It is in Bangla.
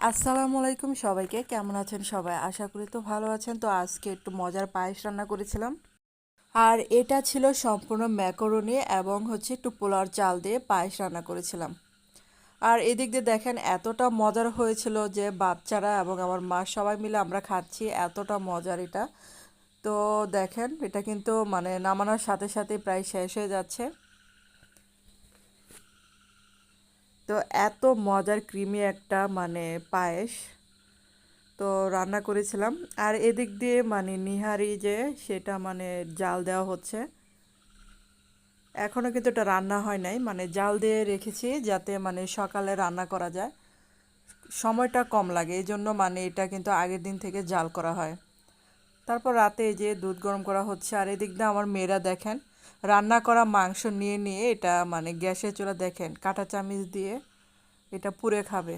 আসসালামু আলাইকুম সবাইকে, কেমন আছেন সবাই? আশা করি তো ভালো আছেন। তো আজকে একটু মজার পায়েস রান্না করেছিলাম। আর এটা ছিল সম্পূর্ণ ম্যাকারনি এবং একটু পোলাওর চাল দিয়ে পায়েস রান্না করেছিলাম। আর এদিক দিয়ে দেখেন এতটা মজার হয়েছিল যে বাচ্চারা এবং আমার মা সবাই মিলে আমরা খাচ্ছি, এতটা মজার এটা। তো দেখেন এটা কিন্তু মানে নামানোর সাথে সাথে প্রায় শেষ হয়ে যাচ্ছে। তো এত মজার ক্রিমি একটা মানে পায়েস তো রান্না করেছিলাম। আর এদিক দিয়ে মানে নিহারি যে সেটা মানে জাল দেওয়া হচ্ছে, এখনও কিন্তু এটা রান্না হয় নাই, মানে জাল দিয়ে রেখেছি যাতে মানে সকালে রান্না করা যায়, সময়টা কম লাগে এই জন্য মানে এটা কিন্তু আগের দিন থেকে জাল করা হয়। তারপর রাতে এই যে দুধ গরম করা হচ্ছে। আর এদিক দিয়ে আমার মেয়েরা দেখেন রান্না করা মাংস নিয়ে নিয়ে এটা মানে গ্যাসের চুলা দেখেন কাঁটা চামচ দিয়ে এটা পুড়ে খাবে।